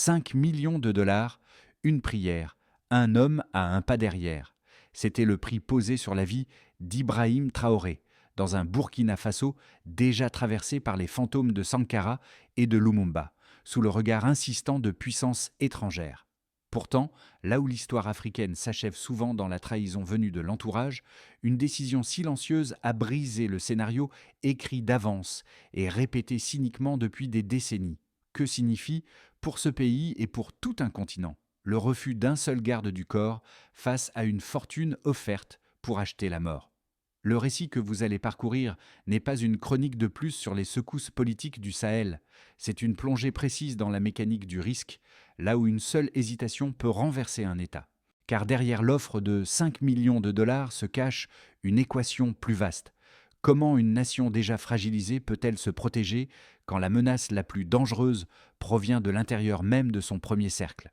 5 millions de dollars, une prière, un homme à un pas derrière. C'était le prix posé sur la vie d'Ibrahim Traoré, dans un Burkina Faso déjà traversé par les fantômes de Sankara et de Lumumba, sous le regard insistant de puissances étrangères. Pourtant, là où l'histoire africaine s'achève souvent dans la trahison venue de l'entourage, une décision silencieuse a brisé le scénario écrit d'avance et répété cyniquement depuis des décennies. Que signifie, pour ce pays et pour tout un continent, le refus d'un seul garde du corps face à une fortune offerte pour acheter la mort? Le récit que vous allez parcourir n'est pas une chronique de plus sur les secousses politiques du Sahel. C'est une plongée précise dans la mécanique du risque, là où une seule hésitation peut renverser un État. Car derrière l'offre de 5 millions de dollars se cache une équation plus vaste. Comment une nation déjà fragilisée peut-elle se protéger quand la menace la plus dangereuse provient de l'intérieur même de son premier cercle?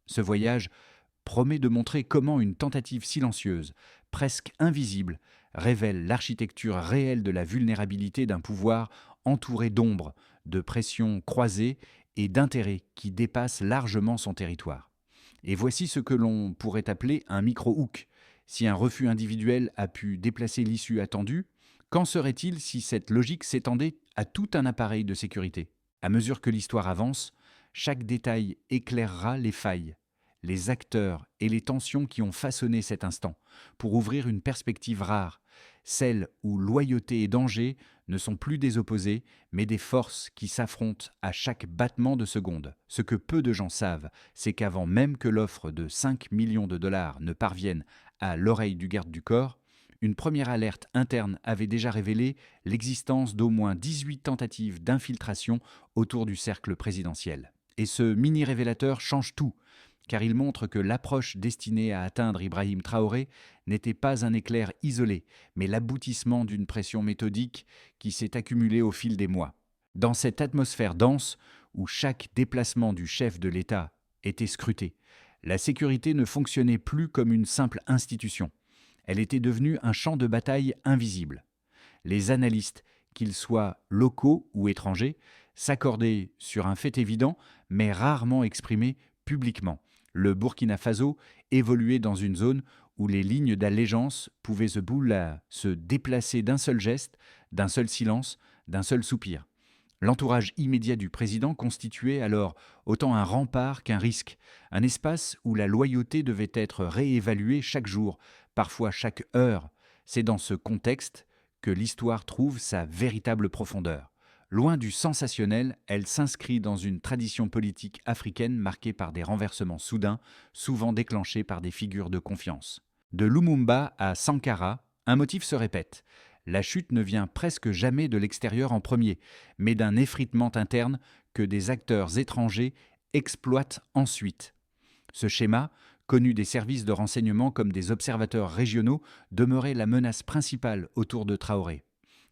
Ce voyage promet de montrer comment une tentative silencieuse, presque invisible, révèle l'architecture réelle de la vulnérabilité d'un pouvoir entouré d'ombres, de pressions croisées et d'intérêts qui dépassent largement son territoire. Et voici ce que l'on pourrait appeler un micro-hook. Si un refus individuel a pu déplacer l'issue attendue, qu'en serait-il si cette logique s'étendait à tout un appareil de sécurité? À mesure que l'histoire avance, chaque détail éclairera les failles, les acteurs et les tensions qui ont façonné cet instant, pour ouvrir une perspective rare, celle où loyauté et danger ne sont plus des opposés, mais des forces qui s'affrontent à chaque battement de seconde. Ce que peu de gens savent, c'est qu'avant même que l'offre de 5 millions de dollars ne parvienne à l'oreille du garde du corps, une première alerte interne avait déjà révélé l'existence d'au moins 18 tentatives d'infiltration autour du cercle présidentiel. Et ce mini-révélateur change tout, car il montre que l'approche destinée à atteindre Ibrahim Traoré n'était pas un éclair isolé, mais l'aboutissement d'une pression méthodique qui s'est accumulée au fil des mois. Dans cette atmosphère dense, où chaque déplacement du chef de l'État était scruté, la sécurité ne fonctionnait plus comme une simple institution. Elle était devenue un champ de bataille invisible. Les analystes, qu'ils soient locaux ou étrangers, s'accordaient sur un fait évident, mais rarement exprimé publiquement. Le Burkina Faso évoluait dans une zone où les lignes d'allégeance pouvaient se déplacer d'un seul geste, d'un seul silence, d'un seul soupir. L'entourage immédiat du président constituait alors autant un rempart qu'un risque, un espace où la loyauté devait être réévaluée chaque jour, parfois chaque heure. C'est dans ce contexte que l'histoire trouve sa véritable profondeur. Loin du sensationnel, elle s'inscrit dans une tradition politique africaine marquée par des renversements soudains, souvent déclenchés par des figures de confiance. De Lumumba à Sankara, un motif se répète. La chute ne vient presque jamais de l'extérieur en premier, mais d'un effritement interne que des acteurs étrangers exploitent ensuite. Ce schéma, connu des services de renseignement comme des observateurs régionaux, demeurait la menace principale autour de Traoré.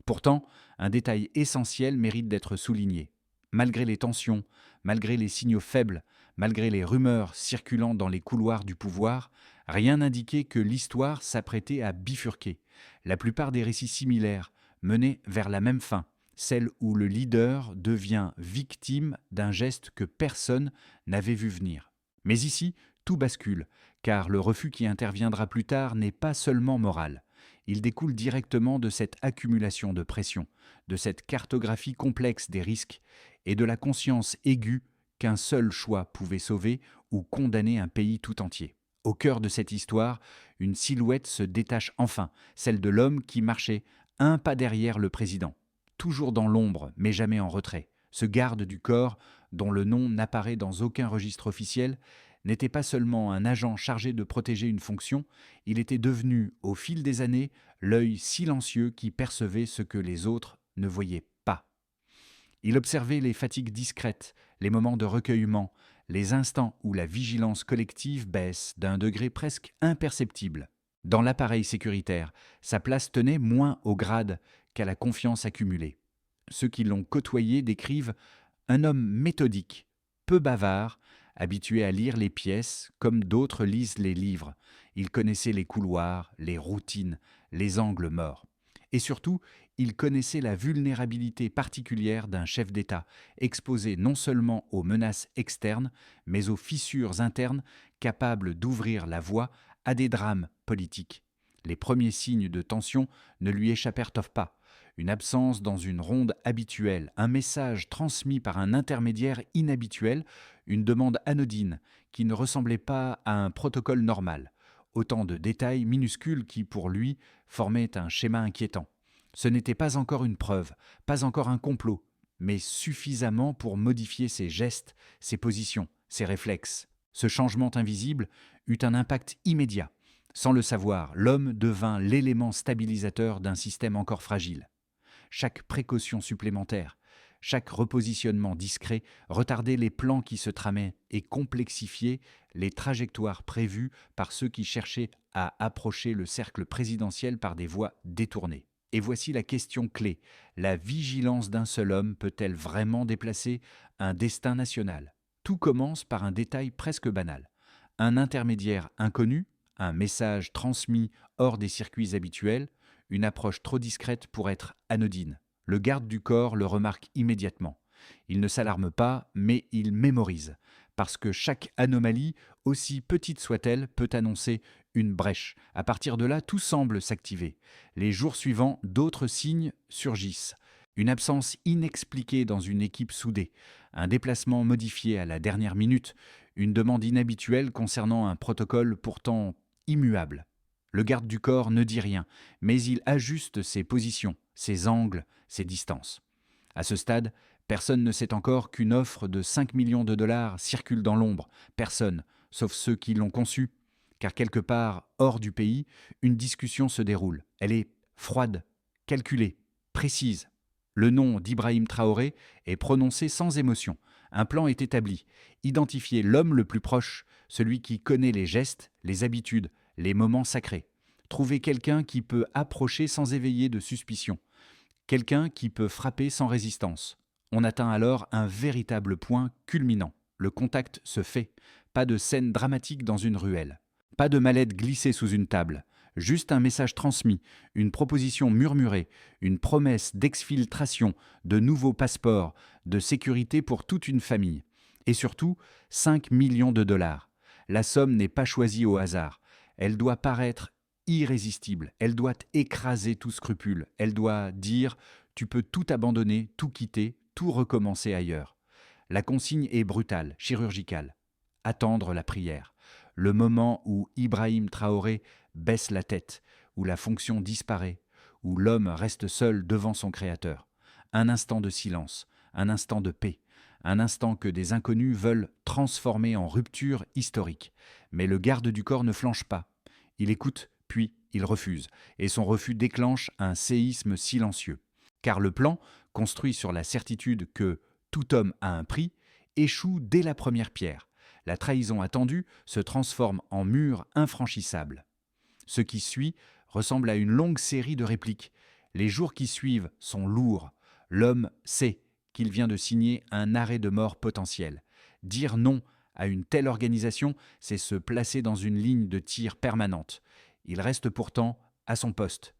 Pourtant, un détail essentiel mérite d'être souligné. Malgré les tensions, malgré les signaux faibles, malgré les rumeurs circulant dans les couloirs du pouvoir, rien n'indiquait que l'histoire s'apprêtait à bifurquer. La plupart des récits similaires menaient vers la même fin, celle où le leader devient victime d'un geste que personne n'avait vu venir. Mais ici, tout bascule, car le refus qui interviendra plus tard n'est pas seulement moral. Il découle directement de cette accumulation de pression, de cette cartographie complexe des risques et de la conscience aiguë qu'un seul choix pouvait sauver ou condamner un pays tout entier. Au cœur de cette histoire, une silhouette se détache enfin, celle de l'homme qui marchait un pas derrière le président. Toujours dans l'ombre, mais jamais en retrait. Ce garde du corps, dont le nom n'apparaît dans aucun registre officiel, n'était pas seulement un agent chargé de protéger une fonction, il était devenu, au fil des années, l'œil silencieux qui percevait ce que les autres ne voyaient pas. Il observait les fatigues discrètes, les moments de recueillement, les instants où la vigilance collective baisse d'un degré presque imperceptible. Dans l'appareil sécuritaire, sa place tenait moins au grade qu'à la confiance accumulée. Ceux qui l'ont côtoyé décrivent un homme méthodique, peu bavard, habitué à lire les pièces comme d'autres lisent les livres. Il connaissait les couloirs, les routines, les angles morts. Et surtout, Il connaissait la vulnérabilité particulière d'un chef d'État, exposé non seulement aux menaces externes, mais aux fissures internes capables d'ouvrir la voie à des drames politiques. Les premiers signes de tension ne lui échappèrent pas. Une absence dans une ronde habituelle, un message transmis par un intermédiaire inhabituel, une demande anodine qui ne ressemblait pas à un protocole normal. Autant de détails minuscules qui, pour lui, formaient un schéma inquiétant. Ce n'était pas encore une preuve, pas encore un complot, mais suffisamment pour modifier ses gestes, ses positions, ses réflexes. Ce changement invisible eut un impact immédiat. Sans le savoir, l'homme devint l'élément stabilisateur d'un système encore fragile. Chaque précaution supplémentaire, chaque repositionnement discret retardait les plans qui se tramaient et complexifiait les trajectoires prévues par ceux qui cherchaient à approcher le cercle présidentiel par des voies détournées. Et voici la question clé. La vigilance d'un seul homme peut-elle vraiment déplacer un destin national ? Tout commence par un détail presque banal. Un intermédiaire inconnu, un message transmis hors des circuits habituels, une approche trop discrète pour être anodine. Le garde du corps le remarque immédiatement. Il ne s'alarme pas, mais il mémorise, parce que chaque anomalie, aussi petite soit-elle, peut annoncer une brèche. À partir de là, tout semble s'activer. Les jours suivants, d'autres signes surgissent. Une absence inexpliquée dans une équipe soudée, un déplacement modifié à la dernière minute, une demande inhabituelle concernant un protocole pourtant immuable. Le garde du corps ne dit rien, mais il ajuste ses positions, ses angles, ses distances. À ce stade, personne ne sait encore qu'une offre de 5 millions de dollars circule dans l'ombre. Personne, sauf ceux qui l'ont conçue. Car quelque part, hors du pays, une discussion se déroule. Elle est froide, calculée, précise. Le nom d'Ibrahim Traoré est prononcé sans émotion. Un plan est établi. Identifier l'homme le plus proche, celui qui connaît les gestes, les habitudes, les moments sacrés. Trouver quelqu'un qui peut approcher sans éveiller de suspicion. Quelqu'un qui peut frapper sans résistance. On atteint alors un véritable point culminant. Le contact se fait. Pas de scène dramatique dans une ruelle. Pas de mallette glissée sous une table. Juste un message transmis, une proposition murmurée, une promesse d'exfiltration, de nouveaux passeports, de sécurité pour toute une famille. Et surtout, 5 millions de dollars. La somme n'est pas choisie au hasard. Elle doit paraître irrésistible. Elle doit écraser tout scrupule. Elle doit dire « tu peux tout abandonner, tout quitter, tout recommencer ailleurs ». La consigne est brutale, chirurgicale. Attendre la prière. Le moment où Ibrahim Traoré baisse la tête, où la fonction disparaît, où l'homme reste seul devant son créateur. Un instant de silence, un instant de paix, un instant que des inconnus veulent transformer en rupture historique. Mais le garde du corps ne flanche pas. Il écoute, puis il refuse, et son refus déclenche un séisme silencieux. Car le plan, construit sur la certitude que tout homme a un prix, échoue dès la première pierre. La trahison attendue se transforme en mur infranchissable. Ce qui suit ressemble à une longue série de répliques. Les jours qui suivent sont lourds. L'homme sait qu'il vient de signer un arrêt de mort potentiel. Dire non à une telle organisation, c'est se placer dans une ligne de tir permanente. Il reste pourtant à son poste.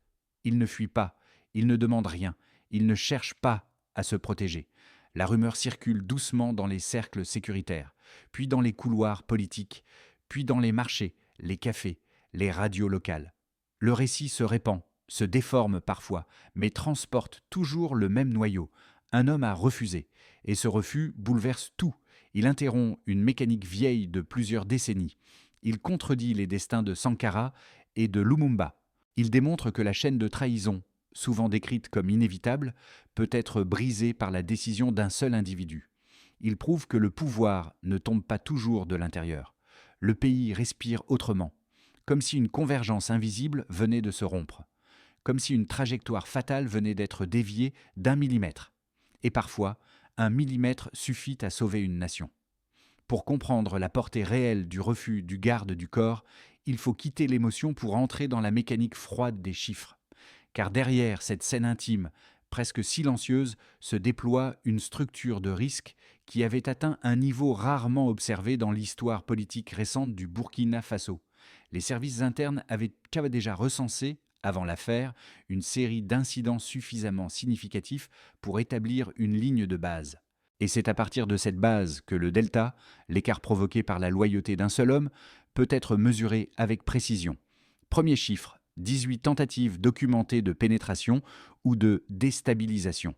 Il ne fuit pas, il ne demande rien, il ne cherche pas à se protéger. La rumeur circule doucement dans les cercles sécuritaires, puis dans les couloirs politiques, puis dans les marchés, les cafés, les radios locales. Le récit se répand, se déforme parfois, mais transporte toujours le même noyau. Un homme a refusé, et ce refus bouleverse tout. Il interrompt une mécanique vieille de plusieurs décennies. Il contredit les destins de Sankara et de Lumumba. Il démontre que la chaîne de trahison, souvent décrite comme inévitable, peut être brisée par la décision d'un seul individu. Il prouve que le pouvoir ne tombe pas toujours de l'intérieur. Le pays respire autrement, comme si une convergence invisible venait de se rompre, comme si une trajectoire fatale venait d'être déviée d'1 millimètre. Et parfois, 1 millimètre suffit à sauver une nation. Pour comprendre la portée réelle du refus du garde du corps, il faut quitter l'émotion pour entrer dans la mécanique froide des chiffres. Car derrière cette scène intime, presque silencieuse, se déploie une structure de risque qui avait atteint un niveau rarement observé dans l'histoire politique récente du Burkina Faso. Les services internes avaient déjà recensé, avant l'affaire, une série d'incidents suffisamment significatifs pour établir une ligne de base. Et c'est à partir de cette base que le delta, l'écart provoqué par la loyauté d'un seul homme, peut être mesuré avec précision. Premier chiffre, 18 tentatives documentées de pénétration ou de déstabilisation.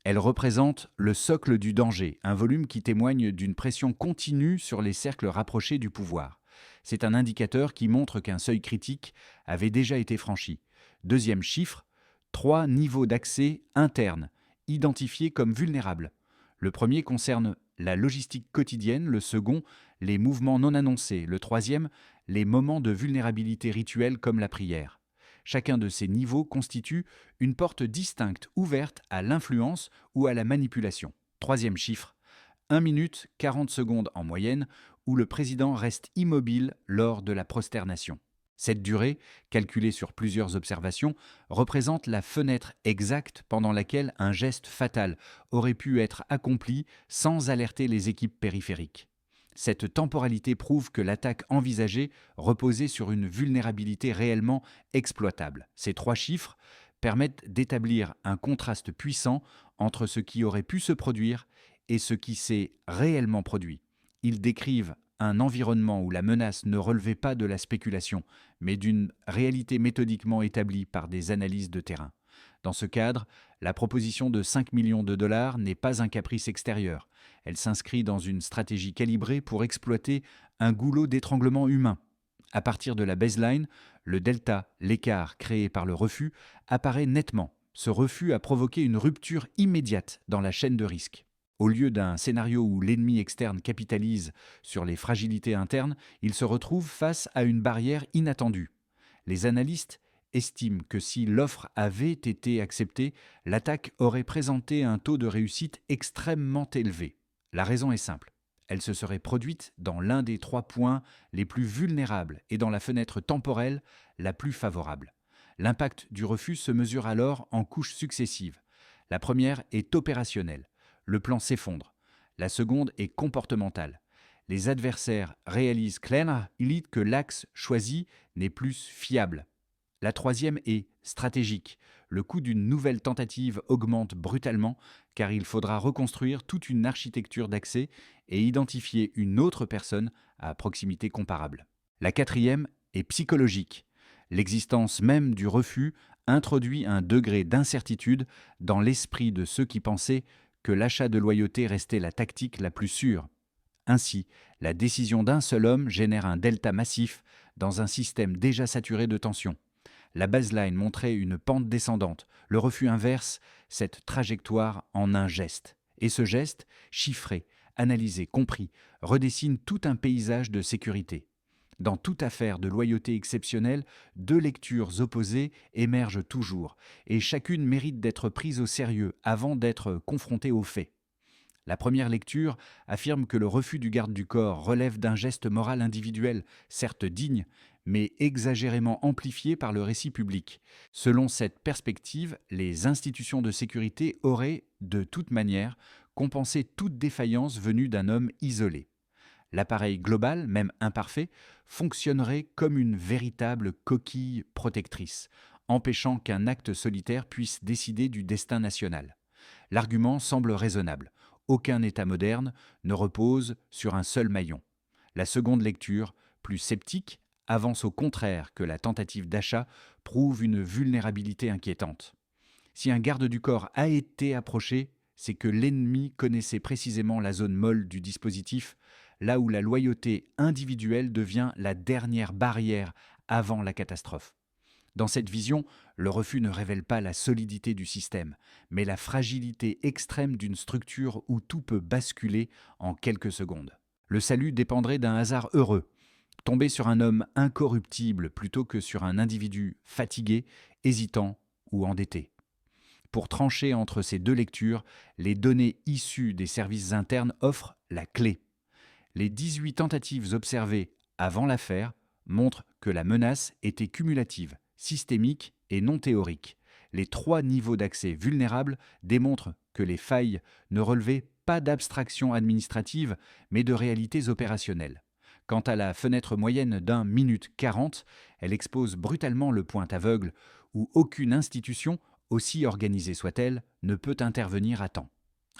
Elles représentent le socle du danger, un volume qui témoigne d'une pression continue sur les cercles rapprochés du pouvoir. C'est un indicateur qui montre qu'un seuil critique avait déjà été franchi. Deuxième chiffre, 3 niveaux d'accès internes, identifiés comme vulnérables. Le premier concerne la logistique quotidienne, le second, les mouvements non annoncés, le troisième, les moments de vulnérabilité rituelle comme la prière. Chacun de ces niveaux constitue une porte distincte ouverte à l'influence ou à la manipulation. Troisième chiffre, 1 minute 40 secondes en moyenne, où le président reste immobile lors de la prosternation. Cette durée, calculée sur plusieurs observations, représente la fenêtre exacte pendant laquelle un geste fatal aurait pu être accompli sans alerter les équipes périphériques. Cette temporalité prouve que l'attaque envisagée reposait sur une vulnérabilité réellement exploitable. Ces 3 chiffres permettent d'établir un contraste puissant entre ce qui aurait pu se produire et ce qui s'est réellement produit. Ils décrivent un environnement où la menace ne relevait pas de la spéculation, mais d'une réalité méthodiquement établie par des analyses de terrain. Dans ce cadre, la proposition de 5 millions de dollars n'est pas un caprice extérieur. Elle s'inscrit dans une stratégie calibrée pour exploiter un goulot d'étranglement humain. À partir de la baseline, le delta, l'écart créé par le refus, apparaît nettement. Ce refus a provoqué une rupture immédiate dans la chaîne de risque. Au lieu d'un scénario où l'ennemi externe capitalise sur les fragilités internes, il se retrouve face à une barrière inattendue. Les analystes estiment que si l'offre avait été acceptée, l'attaque aurait présenté un taux de réussite extrêmement élevé. La raison est simple. Elle se serait produite dans l'un des 3 points les plus vulnérables et dans la fenêtre temporelle la plus favorable. L'impact du refus se mesure alors en couches successives. La première est opérationnelle. Le plan s'effondre. La seconde est comportementale. Les adversaires réalisent clairement que l'axe choisi n'est plus fiable. La troisième est stratégique. Le coût d'une nouvelle tentative augmente brutalement car il faudra reconstruire toute une architecture d'accès et identifier une autre personne à proximité comparable. La quatrième est psychologique. L'existence même du refus introduit un degré d'incertitude dans l'esprit de ceux qui pensaient que l'achat de loyauté restait la tactique la plus sûre. Ainsi, la décision d'un seul homme génère un delta massif dans un système déjà saturé de tensions. La baseline montrait une pente descendante. Le refus inverse cette trajectoire en un geste. Et ce geste, chiffré, analysé, compris, redessine tout un paysage de sécurité. Dans toute affaire de loyauté exceptionnelle, 2 lectures opposées émergent toujours, et chacune mérite d'être prise au sérieux avant d'être confrontée aux faits. La première lecture affirme que le refus du garde du corps relève d'un geste moral individuel, certes digne, mais exagérément amplifié par le récit public. Selon cette perspective, les institutions de sécurité auraient, de toute manière, compensé toute défaillance venue d'un homme isolé. L'appareil global, même imparfait, fonctionnerait comme une véritable coquille protectrice, empêchant qu'un acte solitaire puisse décider du destin national. L'argument semble raisonnable. Aucun État moderne ne repose sur un seul maillon. La seconde lecture, plus sceptique, avance au contraire que la tentative d'achat prouve une vulnérabilité inquiétante. Si un garde du corps a été approché, c'est que l'ennemi connaissait précisément la zone molle du dispositif, là où la loyauté individuelle devient la dernière barrière avant la catastrophe. Dans cette vision, le refus ne révèle pas la solidité du système, mais la fragilité extrême d'une structure où tout peut basculer en quelques secondes. Le salut dépendrait d'un hasard heureux, tomber sur un homme incorruptible plutôt que sur un individu fatigué, hésitant ou endetté. Pour trancher entre ces 2 lectures, les données issues des services internes offrent la clé. Les 18 tentatives observées avant l'affaire montrent que la menace était cumulative, systémique et non théorique. Les 3 niveaux d'accès vulnérables démontrent que les failles ne relevaient pas d'abstraction administrative, mais de réalités opérationnelles. Quant à la fenêtre moyenne d'1 minute 40, elle expose brutalement le point aveugle où aucune institution, aussi organisée soit-elle, ne peut intervenir à temps.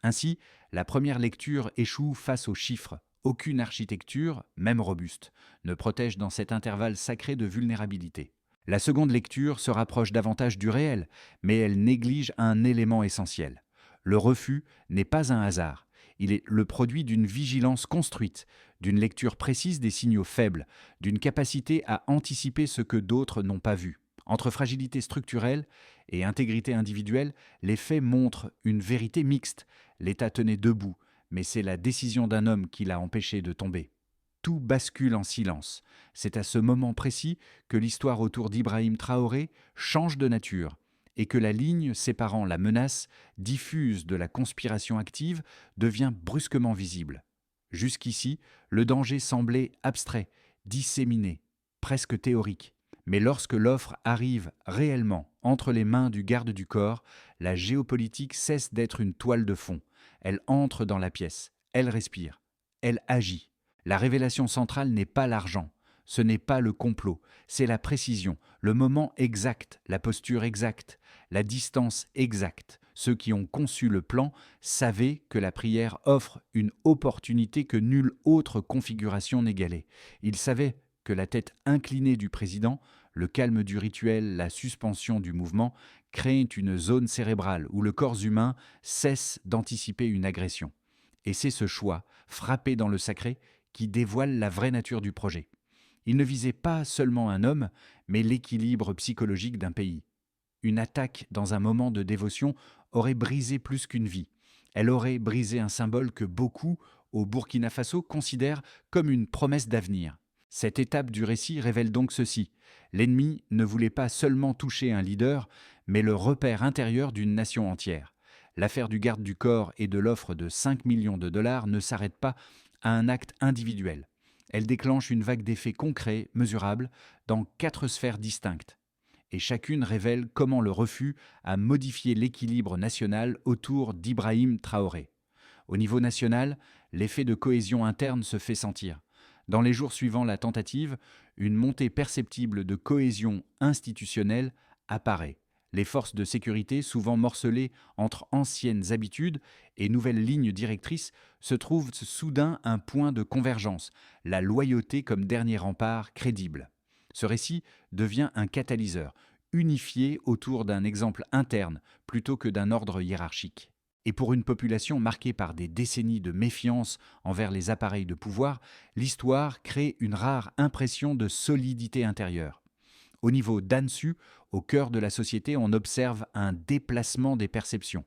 Ainsi, la première lecture échoue face aux chiffres. Aucune architecture, même robuste, ne protège dans cet intervalle sacré de vulnérabilité. La seconde lecture se rapproche davantage du réel, mais elle néglige un élément essentiel. Le refus n'est pas un hasard. Il est le produit d'une vigilance construite, d'une lecture précise des signaux faibles, d'une capacité à anticiper ce que d'autres n'ont pas vu. Entre fragilité structurelle et intégrité individuelle, les faits montrent une vérité mixte. L'État tenait debout, mais c'est la décision d'un homme qui l'a empêché de tomber. Tout bascule en silence. C'est à ce moment précis que l'histoire autour d'Ibrahim Traoré change de nature et que la ligne séparant la menace diffuse de la conspiration active devient brusquement visible. Jusqu'ici, le danger semblait abstrait, disséminé, presque théorique. Mais lorsque l'offre arrive réellement entre les mains du garde du corps, la géopolitique cesse d'être une toile de fond. Elle entre dans la pièce, elle respire, elle agit. La révélation centrale n'est pas l'argent, ce n'est pas le complot, c'est la précision, le moment exact, la posture exacte, la distance exacte. Ceux qui ont conçu le plan savaient que la prière offre une opportunité que nulle autre configuration n'égalait. Ils savaient que la tête inclinée du président, le calme du rituel, la suspension du mouvement, créent une zone cérébrale où le corps humain cesse d'anticiper une agression. Et c'est ce choix, frappé dans le sacré, qui dévoile la vraie nature du projet. Il ne visait pas seulement un homme, mais l'équilibre psychologique d'un pays. Une attaque dans un moment de dévotion aurait brisé plus qu'une vie. Elle aurait brisé un symbole que beaucoup, au Burkina Faso, considèrent comme une promesse d'avenir. Cette étape du récit révèle donc ceci. L'ennemi ne voulait pas seulement toucher un leader, mais le repère intérieur d'une nation entière. L'affaire du garde du corps et de l'offre de 5 millions de dollars ne s'arrête pas à un acte individuel. Elle déclenche une vague d'effets concrets, mesurables, dans 4 sphères distinctes. Et chacune révèle comment le refus a modifié l'équilibre national autour d'Ibrahim Traoré. Au niveau national, l'effet de cohésion interne se fait sentir. Dans les jours suivant la tentative, une montée perceptible de cohésion institutionnelle apparaît. Les forces de sécurité, souvent morcelées entre anciennes habitudes et nouvelles lignes directrices, se trouvent soudain un point de convergence, la loyauté comme dernier rempart crédible. Ce récit devient un catalyseur, unifié autour d'un exemple interne plutôt que d'un ordre hiérarchique. Et pour une population marquée par des décennies de méfiance envers les appareils de pouvoir, l'histoire crée une rare impression de solidité intérieure. Au niveau d'Ansu, au cœur de la société, on observe un déplacement des perceptions.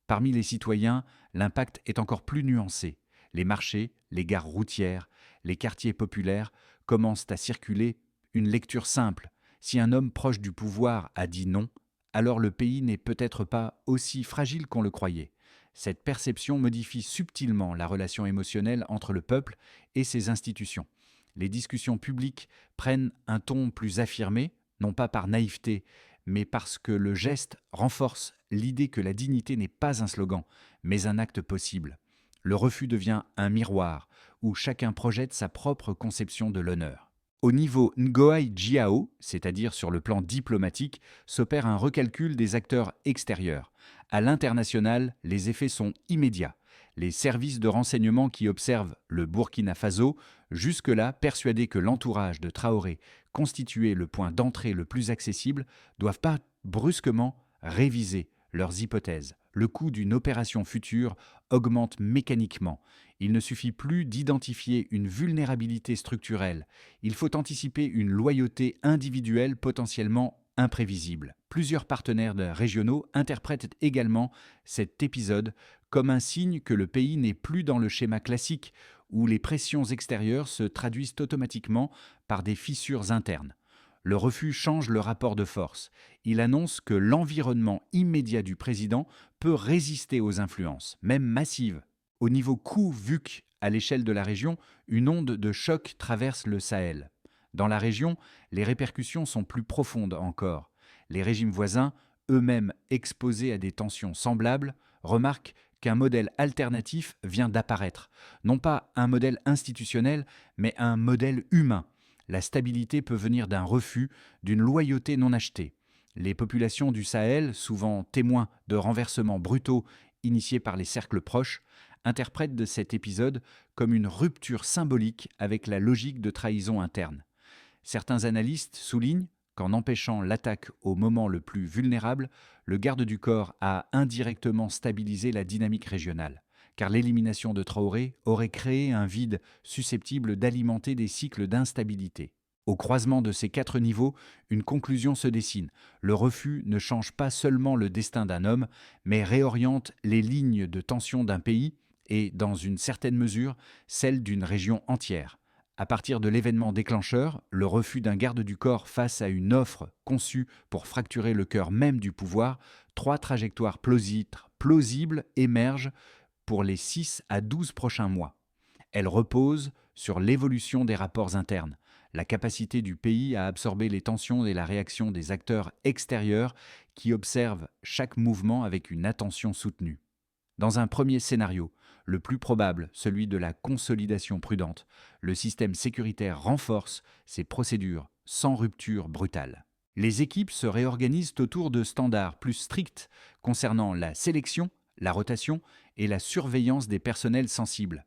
Parmi les citoyens, l'impact est encore plus nuancé. Les marchés, les gares routières, les quartiers populaires commencent à circuler une lecture simple. Si un homme proche du pouvoir a dit non, alors le pays n'est peut-être pas aussi fragile qu'on le croyait. Cette perception modifie subtilement la relation émotionnelle entre le peuple et ses institutions. Les discussions publiques prennent un ton plus affirmé, non pas par naïveté, mais parce que le geste renforce l'idée que la dignité n'est pas un slogan, mais un acte possible. Le refus devient un miroir, où chacun projette sa propre conception de l'honneur. Au niveau Ngoï-Jiao, c'est-à-dire sur le plan diplomatique, s'opère un recalcul des acteurs extérieurs. À l'international, les effets sont immédiats. Les services de renseignement qui observent le Burkina Faso, jusque-là persuadés que l'entourage de Traoré constituait le point d'entrée le plus accessible, doivent pas brusquement réviser leurs hypothèses. Le coût d'une opération future augmente mécaniquement. Il ne suffit plus d'identifier une vulnérabilité structurelle. Il faut anticiper une loyauté individuelle potentiellement imprévisible. Plusieurs partenaires régionaux interprètent également cet épisode comme un signe que le pays n'est plus dans le schéma classique où les pressions extérieures se traduisent automatiquement par des fissures internes. Le refus change le rapport de force. Il annonce que l'environnement immédiat du président peut résister aux influences, même massives. Au niveau coût-VUC à l'échelle de la région, une onde de choc traverse le Sahel. Dans la région, les répercussions sont plus profondes encore. Les régimes voisins, eux-mêmes exposés à des tensions semblables, remarquent qu'un modèle alternatif vient d'apparaître. Non pas un modèle institutionnel, mais un modèle humain. La stabilité peut venir d'un refus, d'une loyauté non achetée. Les populations du Sahel, souvent témoins de renversements brutaux initiés par les cercles proches, interprètent de cet épisode comme une rupture symbolique avec la logique de trahison interne. Certains analystes soulignent qu'en empêchant l'attaque au moment le plus vulnérable, le garde du corps a indirectement stabilisé la dynamique régionale, car l'élimination de Traoré aurait créé un vide susceptible d'alimenter des cycles d'instabilité. Au croisement de ces 4 niveaux, une conclusion se dessine. Le refus ne change pas seulement le destin d'un homme, mais réoriente les lignes de tension d'un pays et, dans une certaine mesure, celle d'une région entière. À partir de l'événement déclencheur, le refus d'un garde du corps face à une offre conçue pour fracturer le cœur même du pouvoir, 3 trajectoires plausibles émergent pour les 6 à 12 prochains mois. Elles reposent sur l'évolution des rapports internes, la capacité du pays à absorber les tensions et la réaction des acteurs extérieurs qui observent chaque mouvement avec une attention soutenue. Dans un premier scénario, le plus probable, celui de la consolidation prudente, le système sécuritaire renforce ses procédures sans rupture brutale. Les équipes se réorganisent autour de standards plus stricts concernant la sélection, la rotation et la surveillance des personnels sensibles.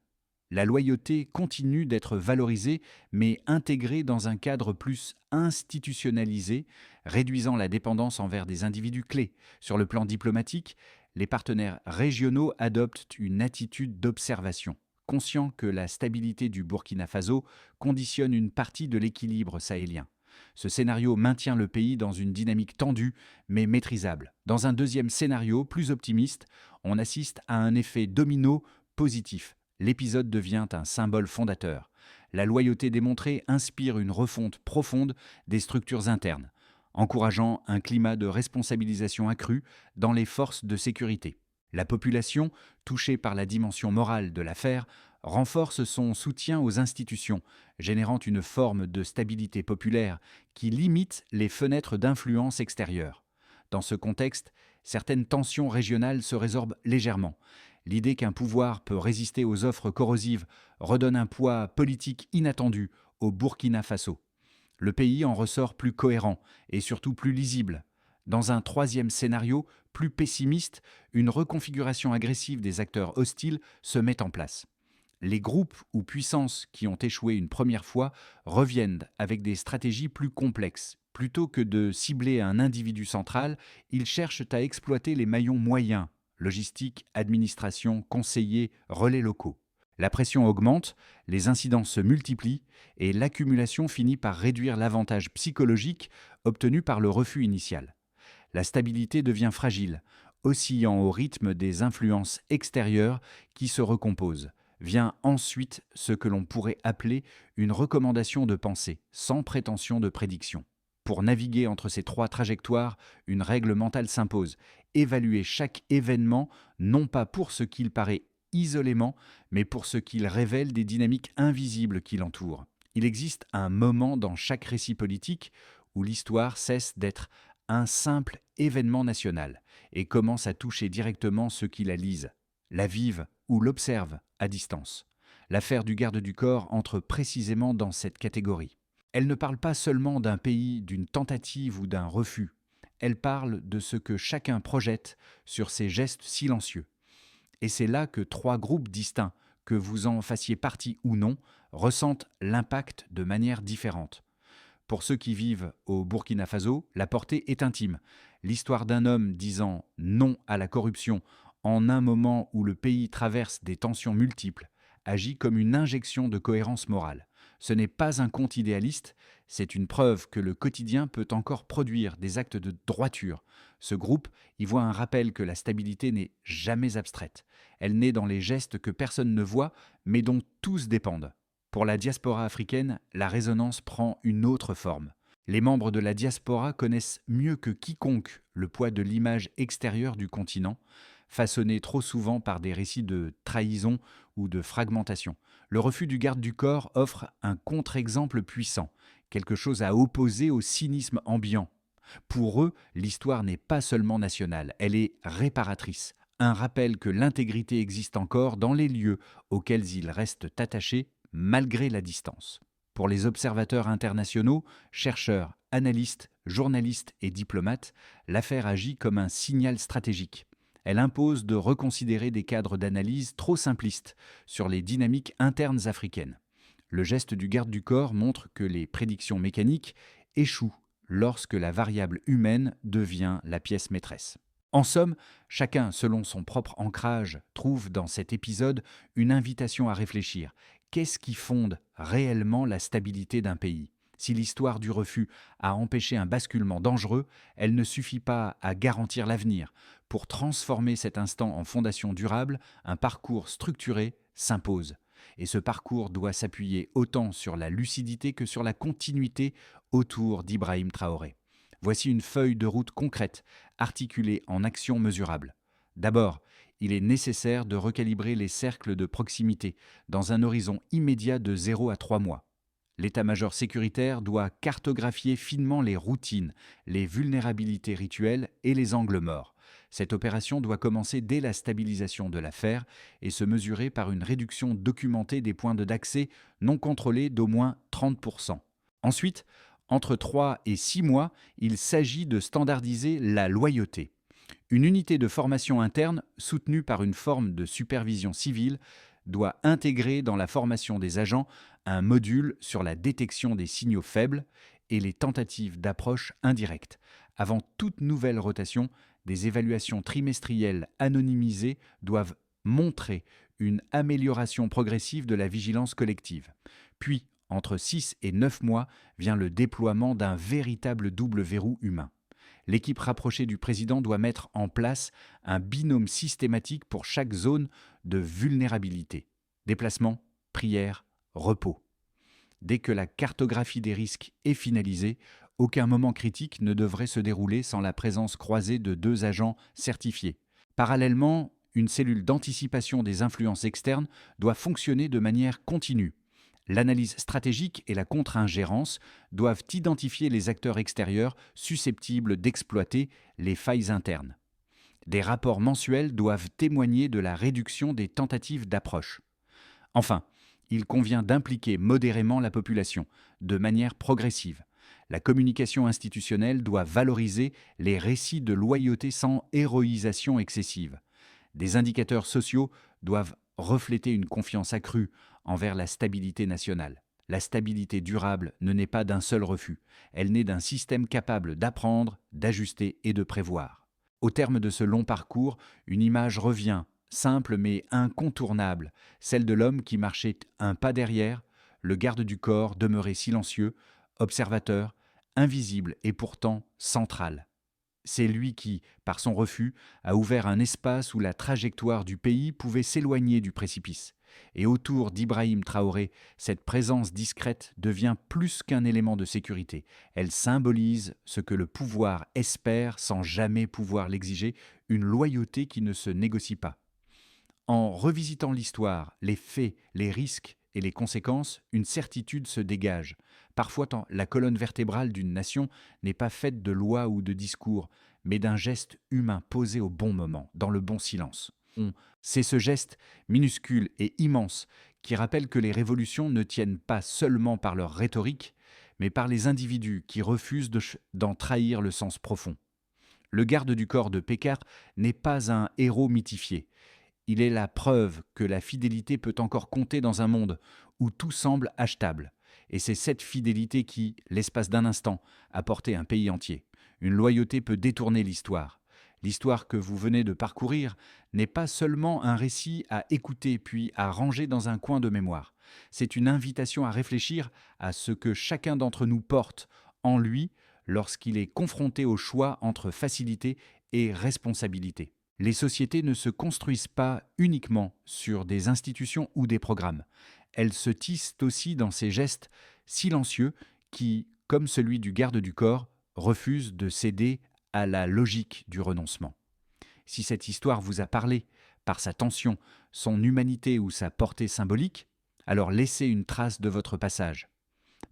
La loyauté continue d'être valorisée, mais intégrée dans un cadre plus institutionnalisé, réduisant la dépendance envers des individus clés. Sur le plan diplomatique, les partenaires régionaux adoptent une attitude d'observation, conscients que la stabilité du Burkina Faso conditionne une partie de l'équilibre sahélien. Ce scénario maintient le pays dans une dynamique tendue mais maîtrisable. Dans un deuxième scénario, plus optimiste, on assiste à un effet domino positif. L'épisode devient un symbole fondateur. La loyauté démontrée inspire une refonte profonde des structures internes, encourageant un climat de responsabilisation accrue dans les forces de sécurité. La population, touchée par la dimension morale de l'affaire, renforce son soutien aux institutions, générant une forme de stabilité populaire qui limite les fenêtres d'influence extérieure. Dans ce contexte, certaines tensions régionales se résorbent légèrement. L'idée qu'un pouvoir peut résister aux offres corrosives redonne un poids politique inattendu au Burkina Faso. Le pays en ressort plus cohérent et surtout plus lisible. Dans un troisième scénario, plus pessimiste, une reconfiguration agressive des acteurs hostiles se met en place. Les groupes ou puissances qui ont échoué une première fois reviennent avec des stratégies plus complexes. Plutôt que de cibler un individu central, ils cherchent à exploiter les maillons moyens, logistique, administration, conseillers, relais locaux. La pression augmente, les incidents se multiplient et l'accumulation finit par réduire l'avantage psychologique obtenu par le refus initial. La stabilité devient fragile, oscillant au rythme des influences extérieures qui se recomposent. Vient ensuite ce que l'on pourrait appeler une recommandation de pensée, sans prétention de prédiction. Pour naviguer entre ces 3 trajectoires, une règle mentale s'impose. Évaluer chaque événement, non pas pour ce qu'il paraît isolément, mais pour ce qu'il révèle des dynamiques invisibles qui l'entourent. Il existe un moment dans chaque récit politique où l'histoire cesse d'être un simple événement national et commence à toucher directement ceux qui la lisent, la vivent ou l'observent à distance. L'affaire du garde du corps entre précisément dans cette catégorie. Elle ne parle pas seulement d'un pays, d'une tentative ou d'un refus. Elle parle de ce que chacun projette sur ses gestes silencieux. Et c'est là que 3 groupes distincts, que vous en fassiez partie ou non, ressentent l'impact de manière différente. Pour ceux qui vivent au Burkina Faso, la portée est intime. L'histoire d'un homme disant non à la corruption en un moment où le pays traverse des tensions multiples agit comme une injection de cohérence morale. Ce n'est pas un conte idéaliste, c'est une preuve que le quotidien peut encore produire des actes de droiture. Ce groupe y voit un rappel que la stabilité n'est jamais abstraite. Elle naît dans les gestes que personne ne voit, mais dont tous dépendent. Pour la diaspora africaine, la résonance prend une autre forme. Les membres de la diaspora connaissent mieux que quiconque le poids de l'image extérieure du continent, façonnée trop souvent par des récits de trahison ou de fragmentation. Le refus du garde du corps offre un contre-exemple puissant, quelque chose à opposer au cynisme ambiant. Pour eux, l'histoire n'est pas seulement nationale, elle est réparatrice. Un rappel que l'intégrité existe encore dans les lieux auxquels ils restent attachés malgré la distance. Pour les observateurs internationaux, chercheurs, analystes, journaliste et diplomate, l'affaire agit comme un signal stratégique. Elle impose de reconsidérer des cadres d'analyse trop simplistes sur les dynamiques internes africaines. Le geste du garde du corps montre que les prédictions mécaniques échouent lorsque la variable humaine devient la pièce maîtresse. En somme, chacun, selon son propre ancrage, trouve dans cet épisode une invitation à réfléchir. Qu'est-ce qui fonde réellement la stabilité d'un pays ? Si l'histoire du refus a empêché un basculement dangereux, elle ne suffit pas à garantir l'avenir. Pour transformer cet instant en fondation durable, un parcours structuré s'impose. Et ce parcours doit s'appuyer autant sur la lucidité que sur la continuité autour d'Ibrahim Traoré. Voici une feuille de route concrète, articulée en actions mesurables. D'abord, il est nécessaire de recalibrer les cercles de proximité dans un horizon immédiat de 0 à 3 mois. L'état-major sécuritaire doit cartographier finement les routines, les vulnérabilités rituelles et les angles morts. Cette opération doit commencer dès la stabilisation de l'affaire et se mesurer par une réduction documentée des points d'accès non contrôlés d'au moins 30%. Ensuite, entre 3 et 6 mois, il s'agit de standardiser la loyauté. Une unité de formation interne, soutenue par une forme de supervision civile, doit intégrer dans la formation des agents un module sur la détection des signaux faibles et les tentatives d'approche indirecte. Avant toute nouvelle rotation, des évaluations trimestrielles anonymisées doivent montrer une amélioration progressive de la vigilance collective. Puis, entre 6 et 9 mois, vient le déploiement d'un véritable double verrou humain. L'équipe rapprochée du président doit mettre en place un binôme systématique pour chaque zone de vulnérabilité. Déplacement, prière, repos. Dès que la cartographie des risques est finalisée, aucun moment critique ne devrait se dérouler sans la présence croisée de 2 agents certifiés. Parallèlement, une cellule d'anticipation des influences externes doit fonctionner de manière continue. L'analyse stratégique et la contre-ingérence doivent identifier les acteurs extérieurs susceptibles d'exploiter les failles internes. Des rapports mensuels doivent témoigner de la réduction des tentatives d'approche. Enfin, il convient d'impliquer modérément la population, de manière progressive. La communication institutionnelle doit valoriser les récits de loyauté sans héroïsation excessive. Des indicateurs sociaux doivent refléter une confiance accrue envers la stabilité nationale. La stabilité durable ne naît pas d'un seul refus, elle naît d'un système capable d'apprendre, d'ajuster et de prévoir. Au terme de ce long parcours, une image revient, simple mais incontournable, celle de l'homme qui marchait un pas derrière, le garde du corps demeuré silencieux, observateur, invisible et pourtant central. C'est lui qui, par son refus, a ouvert un espace où la trajectoire du pays pouvait s'éloigner du précipice. Et autour d'Ibrahim Traoré, cette présence discrète devient plus qu'un élément de sécurité. Elle symbolise ce que le pouvoir espère sans jamais pouvoir l'exiger, une loyauté qui ne se négocie pas. En revisitant l'histoire, les faits, les risques et les conséquences, une certitude se dégage. Parfois, la colonne vertébrale d'une nation n'est pas faite de lois ou de discours, mais d'un geste humain posé au bon moment, dans le bon silence. C'est ce geste, minuscule et immense, qui rappelle que les révolutions ne tiennent pas seulement par leur rhétorique, mais par les individus qui refusent d'en trahir le sens profond. Le garde du corps de Pécard n'est pas un héros mythifié. Il est la preuve que la fidélité peut encore compter dans un monde où tout semble achetable. Et c'est cette fidélité qui, l'espace d'un instant, a porté un pays entier. Une loyauté peut détourner l'histoire. L'histoire que vous venez de parcourir n'est pas seulement un récit à écouter puis à ranger dans un coin de mémoire. C'est une invitation à réfléchir à ce que chacun d'entre nous porte en lui lorsqu'il est confronté au choix entre facilité et responsabilité. Les sociétés ne se construisent pas uniquement sur des institutions ou des programmes. Elles se tissent aussi dans ces gestes silencieux qui, comme celui du garde du corps, refusent de céder à la logique du renoncement. Si cette histoire vous a parlé, par sa tension, son humanité ou sa portée symbolique, alors laissez une trace de votre passage.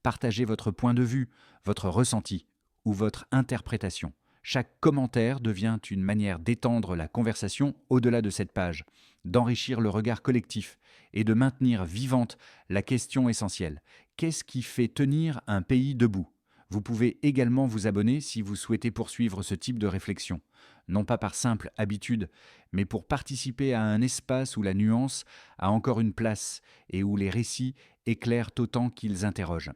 Partagez votre point de vue, votre ressenti ou votre interprétation. Chaque commentaire devient une manière d'étendre la conversation au-delà de cette page, d'enrichir le regard collectif et de maintenir vivante la question essentielle. Qu'est-ce qui fait tenir un pays debout ? Vous pouvez également vous abonner si vous souhaitez poursuivre ce type de réflexion, non pas par simple habitude, mais pour participer à un espace où la nuance a encore une place et où les récits éclairent autant qu'ils interrogent.